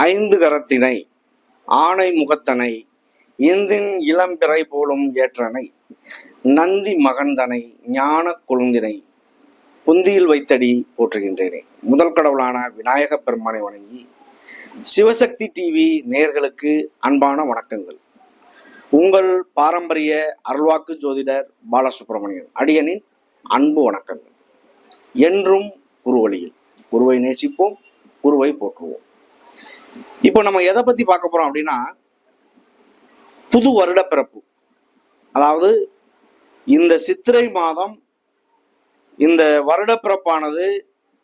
ஐந்து கரத்தினை ஆணை முகத்தனை இந்தின் இளம்பிறை போலும் ஏற்றனை நந்தி மகந்தனை ஞான கொழுந்தினை புந்தியில் வைத்தடி போற்றுகின்றேனே. முதல் கடவுளான விநாயக பெருமானை வணங்கி சிவசக்தி டிவி நேயர்களுக்கு அன்பான வணக்கங்கள். உங்கள் பாரம்பரிய அருள்வாக்கு ஜோதிடர் பாலசுப்ரமணியன் அடியனின் அன்பு வணக்கங்கள். என்றும் குருவழியில் குருவை நேசிப்போம், குருவை போற்றுவோம். இப்போ நம்ம எதை பத்தி பார்க்க போறோம் அப்படின்னா, புது வருட பிறப்பு. அதாவது இந்த சித்திரை மாதம், இந்த வருட பிறப்பானது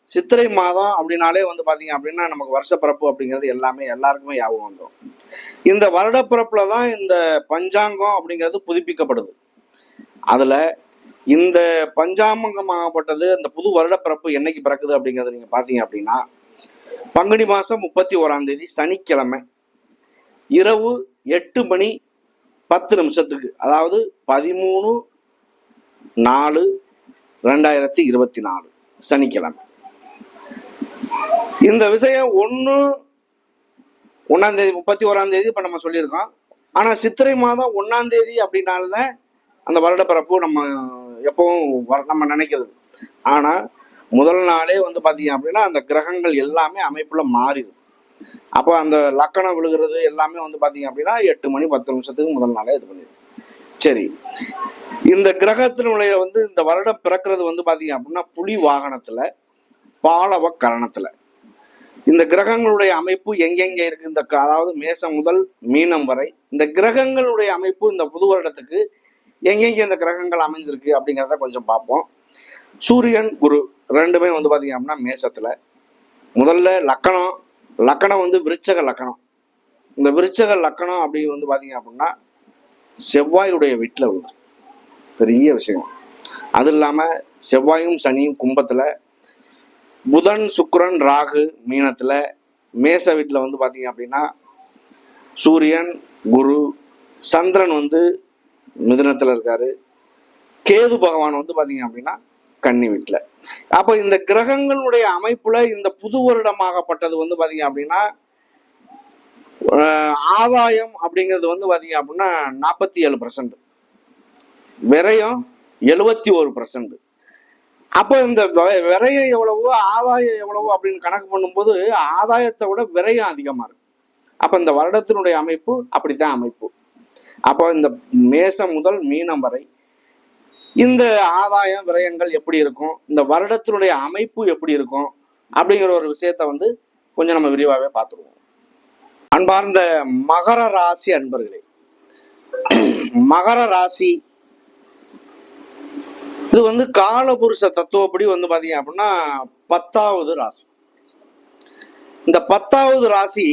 சித்திரை மாதம் அப்படின்னாலே பாத்தீங்க அப்படின்னா நமக்கு வருஷ பிறப்பு அப்படிங்கிறது எல்லாருக்குமே ஞாபகம் வந்துடும். இந்த வருட பிறப்புல தான் இந்த பஞ்சாங்கம் அப்படிங்கிறது புதுப்பிக்கப்படுது. அதுல இந்த பஞ்சாங்கமாகப்பட்டது அந்த புது வருட பிறப்பு என்னைக்கு பிறக்குது அப்படிங்கிறது நீங்க பாத்தீங்க அப்படின்னா, பங்குனி மாசம் 31 சனிக்கிழமை இரவு 8:10 அதாவது 13/4/2024 சனிக்கிழமை. இந்த விஷயம் 31 இப்ப நம்ம சொல்லியிருக்கோம். ஆனா சித்திரை மாதம் 1 அப்படின்னால்தான் அந்த வருட பிறப்பு நம்ம எப்பவும் நம்ம நினைக்கிறது. ஆனா முதல் நாளே பாத்தீங்க அப்படின்னா அந்த கிரகங்கள் எல்லாமே அமைப்புல மாறிடுது. அப்போ அந்த லக்கணம் விழுகிறது எல்லாமே பாத்தீங்க அப்படின்னா 8:10 முதல் நாளே இது பண்ணிடுது. சரி, இந்த கிரகத்தினுடைய இந்த வருடம் பிறக்கிறது பாத்தீங்க அப்படின்னா புலி வாகனத்துல பாலவ கரணத்துல. இந்த கிரகங்களுடைய அமைப்பு எங்கெங்க இருக்கு, அதாவது மேசம் முதல் மீனம் வரை இந்த கிரகங்களுடைய அமைப்பு இந்த புது வருடத்துக்கு எங்கெங்க இந்த கிரகங்கள் அமைஞ்சிருக்கு அப்படிங்கிறத கொஞ்சம் பார்ப்போம். சூரியன் குரு ரெண்டுமே பாத்தீங்க அப்படின்னா மேசத்துல. முதல்ல லக்கணம் விருச்சக லக்கணம். இந்த விருச்சக லக்கணம் அப்படி பாத்தீங்க அப்படின்னா செவ்வாயுடைய வீட்டுல பெரிய விஷயம். அது இல்லாம செவ்வாயும் சனியும் கும்பத்துல, புதன் சுக்கிரன் ராகு மீனத்துல, மேச வீட்டுல பாத்தீங்க அப்படின்னா சூரியன் குரு, சந்திரன் மிதுனத்துல இருக்காரு, கேது பகவான் பாத்தீங்க அப்படின்னா கன்னி வீட்டுல. அப்ப இந்த கிரகங்களுடைய அமைப்புல இந்த புது வருடமாகப்பட்டது பாத்தீங்க அப்படின்னா ஆதாயம் அப்படிங்கிறது பாத்தீங்க அப்படின்னா 47%, விரயம் 71%. அப்ப இந்த விரயம் எவ்வளவோ ஆதாயம் எவ்வளவோ அப்படின்னு கணக்கு பண்ணும்போது ஆதாயத்தை விட விரயம் அதிகமா இருக்கு. அப்ப இந்த வருடத்தினுடைய அமைப்பு அப்படித்தான் அமைப்பு. அப்போ இந்த மேசம் முதல் மீனம் வரை இந்த ஆதாயம் விரயங்கள் எப்படி இருக்கும், இந்த வருடத்தினுடைய அமைப்பு எப்படி இருக்கும் அப்படிங்கிற ஒரு விஷயத்த கொஞ்சம் நம்ம விரிவாகவே பார்த்துருவோம். அன்பார்ந்த மகர ராசி அன்பர்களே, மகர ராசி இது காலபுருஷ தத்துவப்படி பாத்தீங்க அப்படின்னா 10வது ராசி. இந்த 10வது ராசி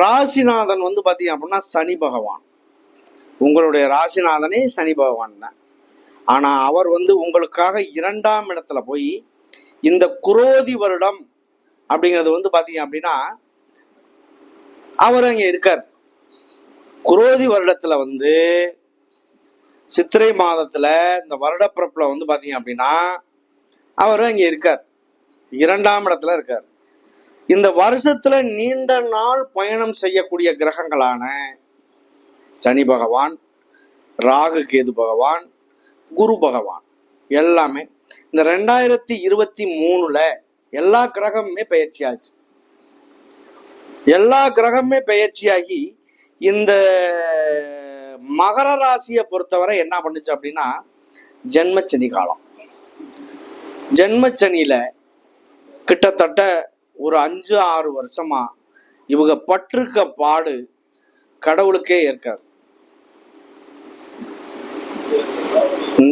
ராசிநாதன் பாத்தீங்க அப்படின்னா சனி பகவான். உங்களுடைய ராசிநாதனே சனி பகவான் தான். ஆனா அவர் உங்களுக்காக 2ஆம் இடத்துல போய் இந்த குரோதி வருடம் அப்படிங்கிறது பாத்தீங்க அப்படின்னா அவர் அங்க இருக்கார். குரோதி வருடத்துல சித்திரை மாதத்துல இந்த வருடப்பிறப்புல பாத்தீங்க அப்படின்னா அவர் அங்க இருக்கார், 2ஆம் இடத்துல இருக்கார். இந்த வருஷத்துல நீண்ட நாள் பயணம் செய்யக்கூடிய கிரகங்களான சனி பகவான், ராகு கேது பகவான், குரு பகவான் எல்லாமே இந்த 2023 எல்லா கிரகமுமே பயிற்சியாச்சு. எல்லா கிரகமே பயிற்சியாகி இந்த மகர ராசியை பொறுத்தவரை என்ன பண்ணுச்சு அப்படின்னா ஜென்மச்சனி காலம். ஜென்மச்சனியில கிட்டத்தட்ட ஒரு 5-6 வருஷமா இவங்க பட்டிருக்க பாடு கடவுளுக்கே ஏற்காது.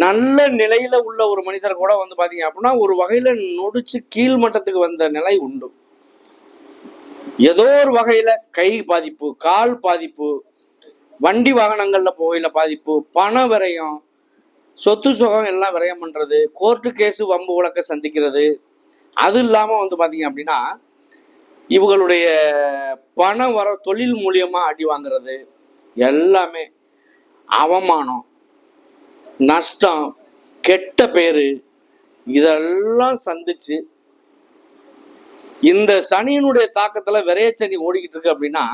நல்ல நிலையில உள்ள ஒரு மனிதர் கூட பாத்தீங்க அப்படின்னா ஒரு வகையில நொடிச்சு கீழ் மட்டத்துக்கு வந்த நிலை உண்டு. ஏதோ ஒரு வகையில கை பாதிப்பு, கால் பாதிப்பு, வண்டி வாகனங்கள்ல போகையில பாதிப்பு, பண விரயம், சொத்து சுகம் எல்லாம் விரயம் பண்றது, கோர்ட்டு கேஸு வம்பு வழக்க சந்திக்கிறது. அது இல்லாம பாத்தீங்க அப்படின்னா இவங்களுடைய பணம் வர தொழில் மூலியமா அடி வாங்குறது, எல்லாமே அவமானம், நஷ்டம், கெட்ட பேரு, இதெல்லாம் சந்திச்சு இந்த சனியினுடைய தாக்கத்துல விரையச்சனி ஓடிக்கிட்டு இருக்கு அப்படின்னா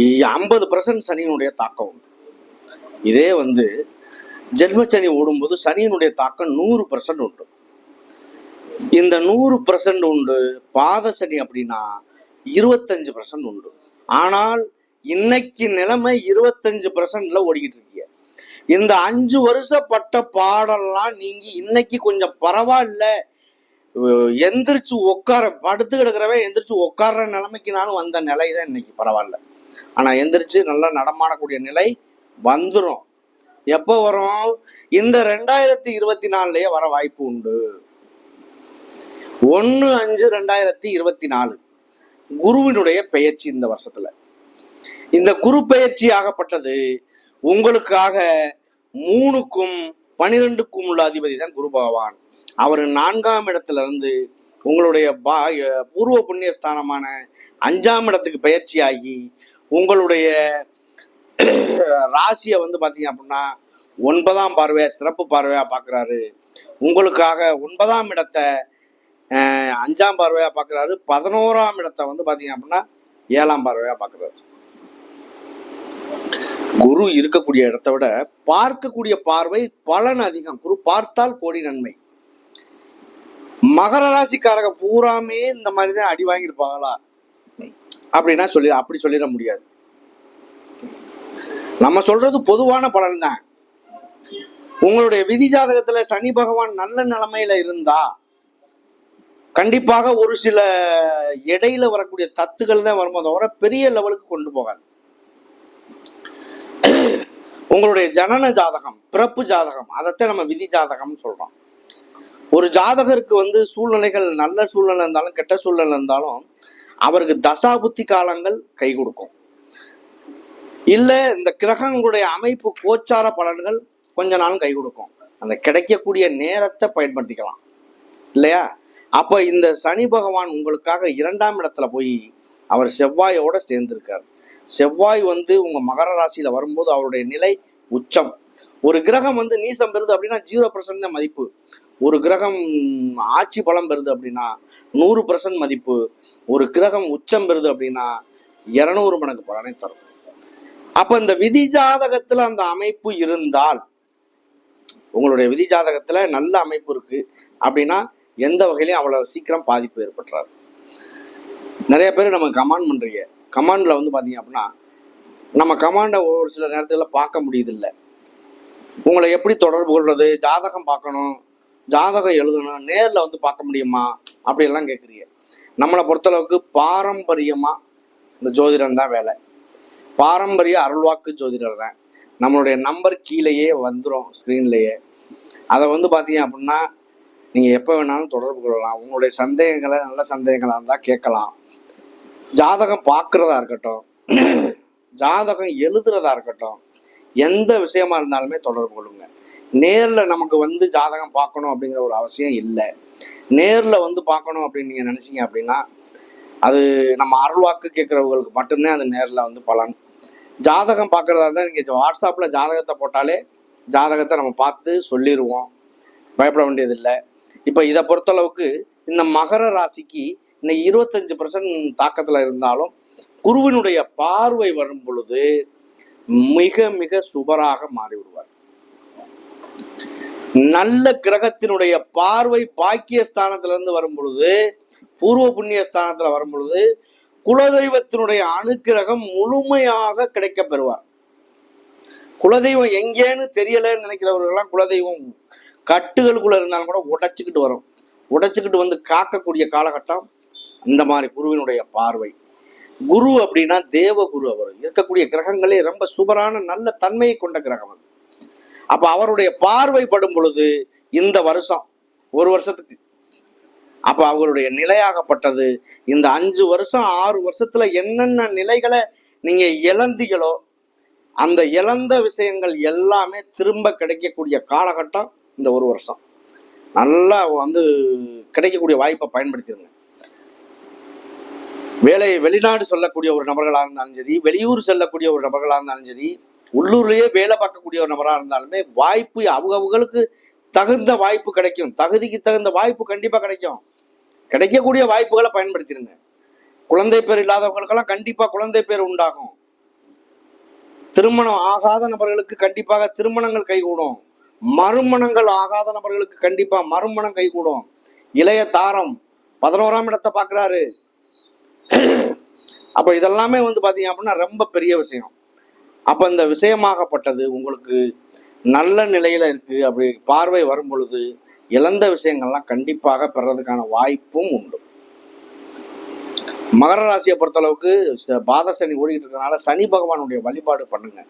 50% சனியினுடைய தாக்கம் உண்டு. இதே ஜென்மச்சனி ஓடும்போது சனியினுடைய தாக்கம் 100% உண்டு. இந்த 100% உண்டு. பாத சனி அப்படின்னா 25% உண்டு. ஆனால் இன்னைக்கு நிலைமை 25% ஓடிக்கிட்டு இருக்கீங்க. இந்த 5 வருஷம் பட்ட பாடெல்லாம் நீங்க இன்னைக்கு கொஞ்சம் பரவாயில்ல, எந்திரிச்சு உட்கார, படுத்து கிடக்கிறவன் எந்திரிச்சு உட்கார்ற நிலைமைக்கு நானும் வந்த நிலை தான் இன்னைக்கு பரவாயில்ல. ஆனா எந்திரிச்சு நல்லா நடமாடக்கூடிய நிலை வந்துடும். எப்போ வரும்? இந்த 2024லயே வர வாய்ப்பு உண்டு. 1/5/2024 குருவினுடைய பெயர்ச்சி இந்த வருஷத்துல. இந்த குரு பெயர்ச்சி ஆகப்பட்டது உங்களுக்காக 3க்கும் 12க்கும் உள்ள அதிபதி தான் குரு பகவான். அவர் 4ஆம் இடத்துல இருந்து உங்களுடைய பூர்வ புண்ணிய ஸ்தானமான 5ஆம் இடத்துக்கு பயிற்சி ஆகி உங்களுடைய ராசியை பாத்தீங்க அப்படின்னா 9ஆம் பார்வையா, சிறப்பு பார்வையா பாக்குறாரு. உங்களுக்காக 9ஆம் இடத்தை 5ஆம் பார்வையா பாக்குறாரு. 11ஆம் இடத்தை பாத்தீங்க அப்படின்னா 7ஆம் பார்வையா பாக்குறாரு. குரு இருக்கக்கூடிய இடத்தை விட பார்க்கக்கூடிய பார்வை பலன் அதிகம். குரு பார்த்தால் கோடி நன்மை. மகர ராசிக்காரங்க பூராமே இந்த மாதிரிதான் அடி வாங்கியிருப்பாங்களா அப்படின்னா அப்படி சொல்லிட முடியாது. நம்ம சொல்றது பொதுவான பலன் தான். உங்களுடைய விதி ஜாதகத்துல சனி பகவான் நல்ல நிலைமையில இருந்தா கண்டிப்பாக ஒரு சில இடையில வரக்கூடிய தத்துக்கள் தான் வரும்போது தவிர பெரிய லெவலுக்கு கொண்டு போகாது. உங்களுடைய ஜனன ஜாதகம், பிறப்பு ஜாதகம், அதைத்தான் நம்ம விதி ஜாதகம் சொல்றோம். ஒரு ஜாதகருக்கு சூழ்நிலைகள் நல்ல சூழ்நிலை இருந்தாலும் கெட்ட சூழ்நிலை இருந்தாலும் அவருக்கு தசாபுத்தி காலங்கள் கை கொடுக்கும். இல்ல இந்த கிரகங்களுடைய அமைப்பு கோச்சார பலன்கள் கொஞ்ச நாளும் கை கொடுக்கும். அந்த கிடைக்கக்கூடிய நேரத்தை பயன்படுத்திக்கலாம் இல்லையா? அப்ப இந்த சனி பகவான் உங்களுக்காக 2ஆம் இடத்துல போய் அவர் செவ்வாயோட சேர்ந்திருக்கார். செவ்வாய் உங்க மகர ராசியில வரும்போது அவருடைய நிலை உச்சம். ஒரு கிரகம் நீசம் பெறுது அப்படின்னா 0% தான் மதிப்பு. ஒரு கிரகம் ஆட்சி பலம் பெறுது அப்படின்னா 100% மதிப்பு. ஒரு கிரகம் உச்சம் பெறுது அப்படின்னா 200 மடங்கு பலனை தரும். அப்ப இந்த விதி ஜாதகத்துல அந்த அமைப்பு இருந்தால், உங்களுடைய விதி ஜாதகத்துல நல்ல அமைப்பு இருக்கு அப்படின்னா எந்த வகையிலையும் அவ்வளவு சீக்கிரம் பாதிப்பு ஏற்பட்டுறாரு. நிறைய பேர் நம்ம கமாண்ட் பண்றீங்க. கமாண்ட்ல பாத்தீங்க அப்படின்னா நம்ம கமாண்டை ஒரு சில நேரத்துல பார்க்க முடியுது இல்லை. உங்களை எப்படி தொடர்பு கொள்றது, ஜாதகம் பார்க்கணும், ஜாதகம் எழுதணும், நேர்ல பார்க்க முடியுமா அப்படியெல்லாம் கேட்குறீங்க. நம்மளை பொறுத்தளவுக்கு பாரம்பரியமா இந்த ஜோதிடம் தான் வேலை. பாரம்பரிய அருள்வாக்கு ஜோதிடர் தான். நம்மளுடைய நம்பர் கீழேயே வந்துடும் ஸ்க்ரீன்லேயே. அதை பார்த்தீங்க அப்படின்னா நீங்கள் எப்போ வேணாலும் தொடர்பு கொள்ளலாம். உங்களுடைய சந்தேகங்களை, நல்ல சந்தேகங்களாக இருந்தால் கேட்கலாம். ஜாதகம் பார்க்குறதா இருக்கட்டும், ஜாதகம் எழுதுறதா இருக்கட்டும், எந்த விஷயமா இருந்தாலுமே தொடர்பு கொள்ளுங்க. நேரில் நமக்கு ஜாதகம் பார்க்கணும் அப்படிங்கிற ஒரு அவசியம் இல்லை. நேரில் பார்க்கணும் அப்படின்னு நீங்கள் நினச்சிங்க அப்படின்னா அது நம்ம அருள்வாக்கு கேட்குறவங்களுக்கு மட்டும்தான் அது நேரில் பலன். ஜாதகம் பார்க்குறதா இருந்தால் நீங்கள் வாட்ஸ்அப்பில் ஜாதகத்தை போட்டாலே ஜாதகத்தை நம்ம பார்த்து சொல்லிடுவோம், பயப்பட வேண்டியதில்லை. இப்போ இதை பொறுத்தளவுக்கு இந்த மகர ராசிக்கு இன்னைக்கு 25% தாக்கத்தில் இருந்தாலும் குருவினுடைய பார்வை வரும் பொழுது மிக மிக சுபராக மாறிவிடுவார். நல்ல கிரகத்தினுடைய பார்வை பாக்கியஸ்தானத்திலிருந்து வரும் பொழுது, பூர்வ புண்ணிய ஸ்தானத்துல வரும் பொழுது குலதெய்வத்தினுடைய அனுக்கிரகம் முழுமையாக கிடைக்க பெறுவார். குலதெய்வம் எங்கேன்னு தெரியலன்னு நினைக்கிறவர்கள்லாம் குலதெய்வம் கட்டுகளுக்குள்ள இருந்தாலும் கூட உடைச்சுக்கிட்டு வரும். உடைச்சுக்கிட்டு காக்கக்கூடிய காலகட்டம் இந்த மாதிரி குருவினுடைய பார்வை. குரு அப்படின்னா தேவகுரு. அவர் இருக்கக்கூடிய கிரகங்களே ரொம்ப சூப்பரான நல்ல தன்மையை கொண்ட கிரகம் அது. அப்ப அவருடைய பார்வை படும் பொழுது இந்த வருஷம், ஒரு வருஷத்துக்கு, அப்ப அவருடைய நிலையாகப்பட்டது இந்த 5 வருஷம் 6 வருஷத்துல என்னென்ன நிலைகளை நீங்க இழந்தீங்களோ அந்த இழந்த விஷயங்கள் எல்லாமே திரும்ப கிடைக்கக்கூடிய காலகட்டம் இந்த ஒரு வருஷம். நல்லா கிடைக்கக்கூடிய வாய்ப்பை பயன்படுத்திடுங்க. வெளிநாடு செல்லக்கூடிய ஒரு நபர்களாக இருந்தாலும் சரி, வெளியூர் செல்லக்கூடிய ஒரு நபர்களாக இருந்தாலும் சரி, உள்ளூர்லயே வேலை பார்க்கக்கூடிய ஒரு நபராக இருந்தாலுமே வாய்ப்பு அவங்களுக்கு தகுந்த வாய்ப்பு கிடைக்கும். தகுதிக்கு தகுந்த வாய்ப்பு கண்டிப்பா கிடைக்கும். கிடைக்கக்கூடிய வாய்ப்புகளை பயன்படுத்திடுங்க. குழந்தை பேர் இல்லாதவர்களுக்கெல்லாம் கண்டிப்பா குழந்தை பேர் உண்டாகும். திருமணம் ஆகாத நபர்களுக்கு கண்டிப்பாக திருமணங்கள் கைகூடும். மறுமணங்கள் ஆகாத நபர்களுக்கு கண்டிப்பா மறுமணம் கைகூடும். இளைய தாரம் 11ஆம் இடத்தை பார்க்குறாரு. அப்போ இதெல்லாமே பார்த்தீங்க அப்படின்னா ரொம்ப பெரிய விஷயம். அப்போ இந்த விஷயமாகப்பட்டது உங்களுக்கு நல்ல நிலையில் இருக்குது. அப்படி பார்வை வரும் பொழுது இழந்த விஷயங்கள்லாம் கண்டிப்பாக பெறதுக்கான வாய்ப்பும் உண்டு. மகர ராசியை பொறுத்தளவுக்கு பாதசனி ஓடிக்கிட்டு இருக்கனால சனி பகவானுடைய வழிபாடு பண்ணுங்க.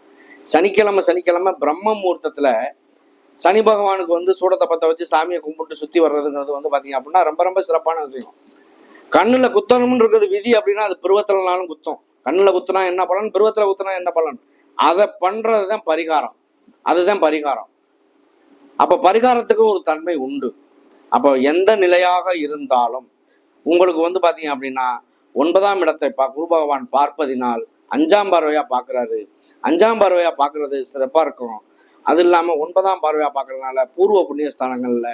சனிக்கிழமை பிரம்ம முகூர்த்தத்தில் சனி பகவானுக்கு சூடத்தை பற்ற வச்சு சாமியை கும்பிட்டு சுற்றி வர்றதுங்கிறது பார்த்தீங்க அப்படின்னா ரொம்ப ரொம்ப சிறப்பான விஷயம். கண்ணில் குத்தணும்னு இருக்குது விதி அப்படின்னா அது பருவத்திலனாலும் குத்தம். கண்ணில் குத்துனா என்ன பலன், பருவத்தில் குத்துனா என்ன பலன், அதை பண்ணுறது தான் பரிகாரம். அதுதான் பரிகாரம். அப்போ பரிகாரத்துக்கு ஒரு தன்மை உண்டு. அப்போ எந்த நிலையாக இருந்தாலும் உங்களுக்கு பார்த்தீங்க அப்படின்னா 9ஆம் இடத்தை குரு பகவான் பார்ப்பதினால் 5ஆம் பார்வையாக பார்க்குறாரு. 5ஆம் பார்வையாக பார்க்குறது சிறப்பாக இருக்கும். அது இல்லாமல் 9ஆம் பார்வையாக பார்க்கறதுனால பூர்வ புண்ணியஸ்தானங்களில்,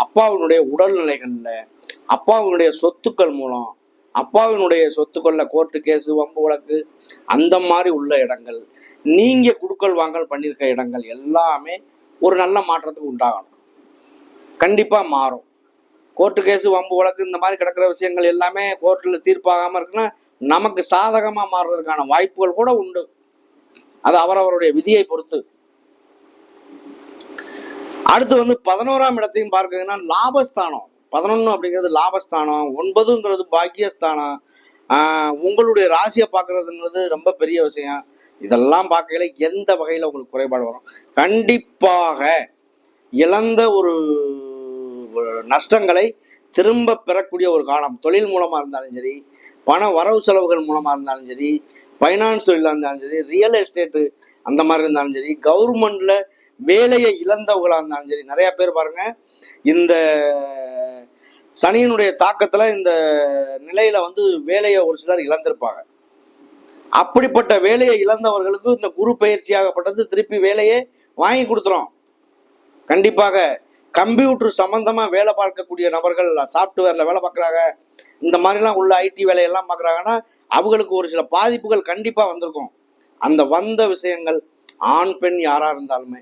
அப்பாவினுடைய உடல்நிலைகளில், அப்பாவினுடைய சொத்துக்கள் மூலம், அப்பாவினுடைய சொத்துக்களில் கோர்ட்டு கேஸு வம்பு வழக்கு அந்த மாதிரி உள்ள இடங்கள், நீங்கள் குடுக்கல் வாங்கல் பண்ணியிருக்க இடங்கள் எல்லாமே ஒரு நல்ல மாற்றத்துக்கு உண்டாகணும். கண்டிப்பாக மாறும். கோர்ட்டு கேஸு வம்பு வழக்கு இந்த மாதிரி கிடக்கிற விஷயங்கள் எல்லாமே கோர்ட்டில் தீர்ப்பாகாமல் இருக்குன்னா நமக்கு சாதகமாக மாறுறதுக்கான வாய்ப்புகள் கூட உண்டு. அது அவரவருடைய விதியை பொறுத்து. அடுத்து 11ஆம் இடத்தையும் பார்க்குதுன்னா லாபஸ்தானம். 11 அப்படிங்கிறது லாபஸ்தானம், 9ங்கிறது பாக்கியஸ்தானம். உங்களுடைய ராசியை பார்க்கறதுங்கிறது ரொம்ப பெரிய விஷயம். இதெல்லாம் பார்க்கல எந்த வகையில் உங்களுக்கு குறைபாடு வரும்? கண்டிப்பாக இழந்த ஒரு நஷ்டங்களை திரும்ப பெறக்கூடிய ஒரு காலம். தொழில் மூலமாக இருந்தாலும் சரி, பண வரவு செலவுகள் மூலமாக இருந்தாலும் சரி, ஃபைனான்ஸ் தொழிலாக இருந்தாலும் சரி, ரியல் எஸ்டேட்டு அந்த மாதிரி இருந்தாலும் சரி, கவர்மெண்ட்ல வேலையை இழந்தவர்களாக இருந்தாலும் சரி. நிறைய பேர் பாருங்க இந்த சனியினுடைய தாக்கத்தில் இந்த நிலையில வேலையை ஒரு சிலர் இழந்திருப்பாங்க. அப்படிப்பட்ட வேலையை இழந்தவர்களுக்கு இந்த குரு பயிற்சியாகப்பட்டது திருப்பி வேலையை வாங்கி கொடுத்துரும். கண்டிப்பாக கம்ப்யூட்டர் சம்பந்தமாக வேலை பார்க்கக்கூடிய நபர்கள், சாஃப்ட்வேரில் வேலை பார்க்குறாங்க, இந்த மாதிரிலாம் உள்ள ஐடி வேலையெல்லாம் பார்க்குறாங்கன்னா அவங்களுக்கு ஒரு சில பாதிப்புகள் கண்டிப்பாக வந்திருக்கும். அந்த வந்த விஷயங்கள் ஆண் பெண் யாராக இருந்தாலுமே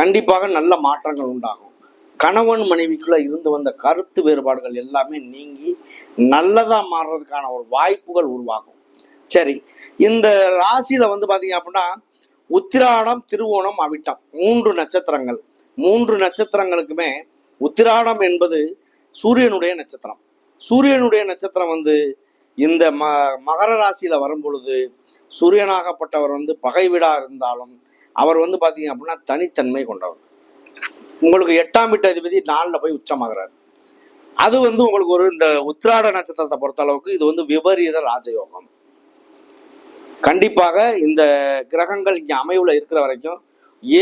கண்டிப்பாக நல்ல மாற்றங்கள் உண்டாகும். கணவன் மனைவிக்குள்ள இருந்து வந்த கருத்து வேறுபாடுகள் எல்லாமே நீங்கி நல்லதாக மாறுறதுக்கான ஒரு வாய்ப்புகள் உருவாகும். சரி, இந்த ராசியில பார்த்தீங்க அப்படின்னா உத்திராடம், திருவோணம், அவிட்டம் 3 நட்சத்திரங்கள். 3 நட்சத்திரங்களுக்குமே உத்திராடம் என்பது சூரியனுடைய நட்சத்திரம். சூரியனுடைய நட்சத்திரம் இந்த மகர ராசியில வரும் பொழுது சூரியனாகப்பட்டவர் பகை வீடா இருந்தாலும் அவர் பார்த்தீங்க அப்படின்னா தனித்தன்மை கொண்டவர். உங்களுக்கு 8ஆம் வீட்டு அதிபதி 4ல் போய் உச்சமாகிறார். அது உங்களுக்கு ஒரு இந்த உத்திராட நட்சத்திரத்தை பொறுத்த அளவுக்கு இது விபரீத ராஜயோகம். கண்டிப்பாக இந்த கிரகங்கள் இங்கே அமைவுல இருக்கிற வரைக்கும்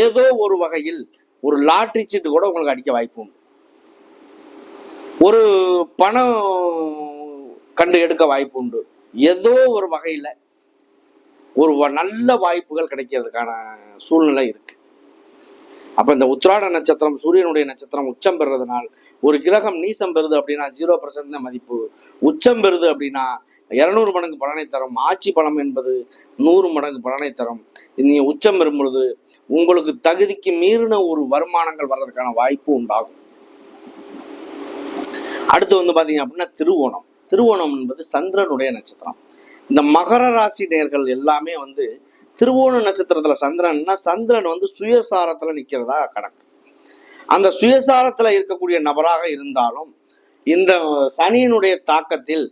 ஏதோ ஒரு வகையில் ஒரு லாட்ரி சீட்டு கூட உங்களுக்கு அடிக்க வாய்ப்பு உண்டு. ஒரு பணம் கண்டு எடுக்க வாய்ப்பு உண்டு. ஏதோ ஒரு வகையில் ஒரு நல்ல வாய்ப்புகள் கிடைக்கிறதுக்கான சூழ்நிலை இருக்கு. அப்போ இந்த உத்திராட நட்சத்திரம் சூரியனுடைய நட்சத்திரம் உச்சம் பெறுறதுனால் ஒரு கிரகம் நீசம் பெறுது அப்படின்னா 0% தான் மதிப்பு. உச்சம் பெறுது அப்படின்னா 200 மடங்கு பலனை தரும். ஆட்சி பலம் என்பது 100 மடங்கு பலனை தரும். நீங்கள் உச்சம் பெறும் பொழுது உங்களுக்கு தகுதிக்கு மீறின ஒரு வருமானங்கள் வர்றதுக்கான வாய்ப்பு உண்டாகும். அடுத்து பார்த்தீங்க அப்படின்னா திருவோணம். திருவோணம் என்பது சந்திரனுடைய நட்சத்திரம். இந்த மகர ராசி நேர்கள் எல்லாமே திருவோண நட்சத்திரத்தில் சந்திரன்னா சந்திரன் சுயசாரத்தில் நிற்கிறதா கணக்கு. அந்த சுயசாரத்தில் இருக்கக்கூடிய நபராக இருந்தாலும் இந்த சனியினுடைய தாக்கத்தில்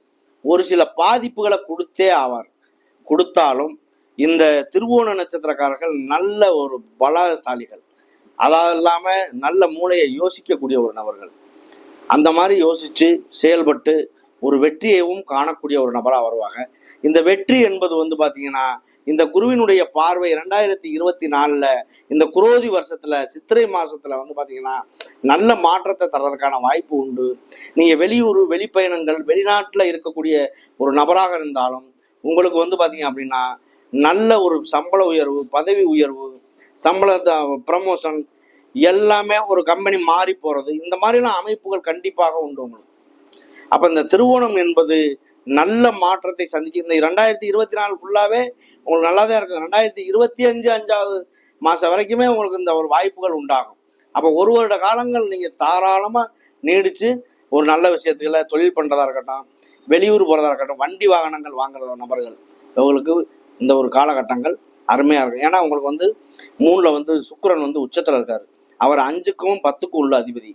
ஒரு சில பாதிப்புகளை கொடுத்தே ஆவார். கொடுத்தாலும் இந்த திருவோண நட்சத்திரக்காரர்கள் நல்ல ஒரு பலசாலிகள். அதாவது இல்லாமல் நல்ல மூளையை யோசிக்கக்கூடிய ஒரு நபர்கள். அந்த மாதிரி யோசித்து செயல்பட்டு ஒரு வெற்றியையும் காணக்கூடிய ஒரு நபராக வருவாங்க. இந்த வெற்றி என்பது பார்த்தீங்கன்னா இந்த குருவினுடைய பார்வை 2024 இந்த குரோதி வருஷத்துல சித்திரை மாசத்துல பார்த்தீங்கன்னா நல்ல மாற்றத்தை தர்றதுக்கான வாய்ப்பு உண்டு. நீங்க வெளியூர் வெளிப்பயணங்கள் வெளிநாட்டில் இருக்கக்கூடிய ஒரு நபராக இருந்தாலும் உங்களுக்கு பார்த்தீங்க அப்படின்னா நல்ல ஒரு சம்பள உயர்வு, பதவி உயர்வு, சம்பள ப்ரமோஷன் எல்லாமே ஒரு கம்பெனி மாறி போகிறது, இந்த மாதிரிலாம் அமைப்புகள் கண்டிப்பாக உண்டு உங்களுக்கு. அப்போ இந்த திருவோணம் என்பது நல்ல மாற்றத்தை சந்திக்கும். இந்த 2024 ஃபுல்லாகவே உங்களுக்கு நல்லா தான் இருக்கும். 2025 5வது மாதம் வரைக்குமே உங்களுக்கு இந்த ஒரு வாய்ப்புகள் உண்டாகும். அப்போ ஒரு வருட காலங்கள் நீங்கள் தாராளமாக நீடித்து ஒரு நல்ல விஷயத்துல தொழில் பண்ணுறதா இருக்கட்டும், வெளியூர் போகிறதா இருக்கட்டும், வண்டி வாகனங்கள் வாங்குற நபர்கள் உங்களுக்கு இந்த ஒரு காலகட்டங்கள் அருமையாக இருக்கும். ஏன்னா உங்களுக்கு வந்து 3ல் வந்து சுக்கிரன் வந்து உச்சத்தில் இருக்கார். அவர் 5க்கும் 10க்கும் உள்ள அதிபதி.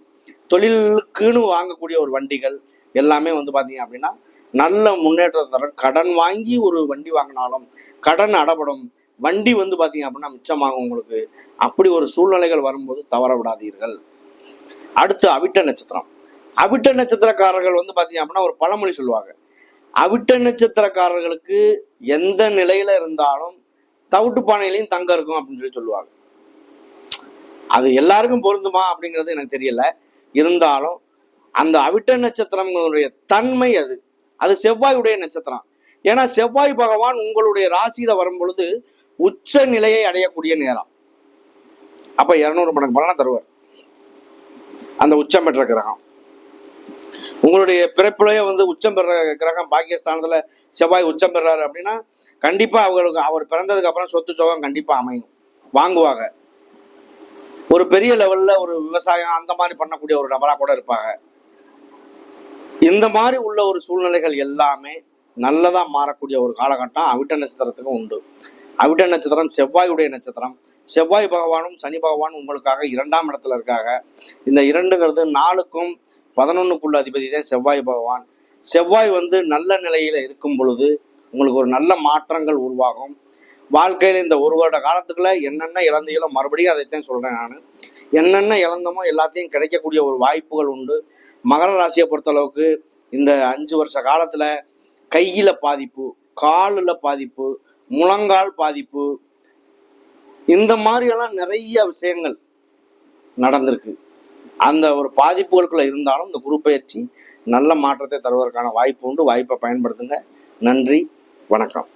தொழிலுக்குன்னு வாங்கக்கூடிய ஒரு வண்டிகள் எல்லாமே வந்து பார்த்தீங்க அப்படின்னா நல்ல முன்னேற்றத்தை தரும். கடன் வாங்கி ஒரு வண்டி வாங்கினாலும் கடன் அடப்படும், வண்டி வந்து பார்த்தீங்க அப்படின்னா மிச்சமாகும் உங்களுக்கு. அப்படி ஒரு சூழ்நிலைகள் வரும்போது தவற விடாதீர்கள். அடுத்து அவிட்ட நட்சத்திரம். அவிட்ட நட்சத்திரக்காரர்கள் வந்து பார்த்தீங்க அப்படின்னா ஒரு பழமொழி சொல்லுவாங்க, அவிட்ட நட்சத்திரக்காரர்களுக்கு எந்த நிலையில இருந்தாலும் தவிட்டு பானையிலையும் தங்கம் இருக்கும் அப்படின்னு சொல்லுவாங்க. அது எல்லாருக்கும் பொருந்துமா அப்படிங்கிறது எனக்கு தெரியல. இருந்தாலும் அந்த அவிட்ட நட்சத்திரங்களுடைய தன்மை அது அது செவ்வாயுடைய நட்சத்திரம். ஏன்னா செவ்வாய் பகவான் உங்களுடைய ராசியில வரும் பொழுது உச்ச நிலையை அடையக்கூடிய நேரம். அப்ப 200 மடங்கு பலனை தருவார் அந்த உச்சம் பெற்ற கிரகம். உங்களுடைய பிறப்பிலேயே வந்து உச்சம் பெற கிரகம் பாக்கியஸ்தானத்துல செவ்வாய் உச்சம் பெறாரு அப்படின்னா கண்டிப்பா அவங்களுக்கு அவர் பிறந்ததுக்கு அப்புறம் சொத்து சோகம் கண்டிப்பா அமையும், வாங்குவாங்க. ஒரு பெரிய லெவல்ல ஒரு விவசாயம் அந்த மாதிரி பண்ணக்கூடிய ஒரு நபரா கூட இருப்பாங்க. இந்த மாதிரி உள்ள ஒரு சூழ்நிலைகள் எல்லாமே நல்லதா மாறக்கூடிய ஒரு காலகட்டம் அவிட்ட நட்சத்திரத்துக்கும் உண்டு. அவிட்ட நட்சத்திரம் செவ்வாயுடைய நட்சத்திரம். செவ்வாய் பகவானும் சனி பகவானும் உங்களுக்காக 2ஆம் இடத்துல இருக்காங்க. இந்த 2ங்கிறது 4க்கும் 11க்குள்ள அதிபதி தான் செவ்வாய் பகவான். செவ்வாய் வந்து நல்ல நிலையில இருக்கும் பொழுது உங்களுக்கு ஒரு நல்ல மாற்றங்கள் உருவாகும். வாழ்க்கையில் இந்த ஒரு வருட காலத்துக்குள்ள என்னென்ன இழந்தீங்களோ மறுபடியும் அதைத்தான் சொல்றேன் நான். என்னென்ன இழந்தமோ எல்லாத்தையும் கிடைக்கக்கூடிய ஒரு வாய்ப்புகள் உண்டு. மகர ராசியை பொறுத்தளவுக்கு இந்த 5 வருஷ காலத்துல கையில பாதிப்பு, காலில் பாதிப்பு, முழங்கால் பாதிப்பு, இந்த மாதிரியெல்லாம் நிறைய விஷயங்கள் நடந்திருக்கு. அந்த ஒரு பாதிப்புகளுக்குள்ள இருந்தாலும் இந்த குரு பயிற்சி நல்ல மாற்றத்தை தருவதற்கான வாய்ப்பு உண்டு. வாய்ப்பை பயன்படுத்துங்க. நன்றி, வணக்கம்.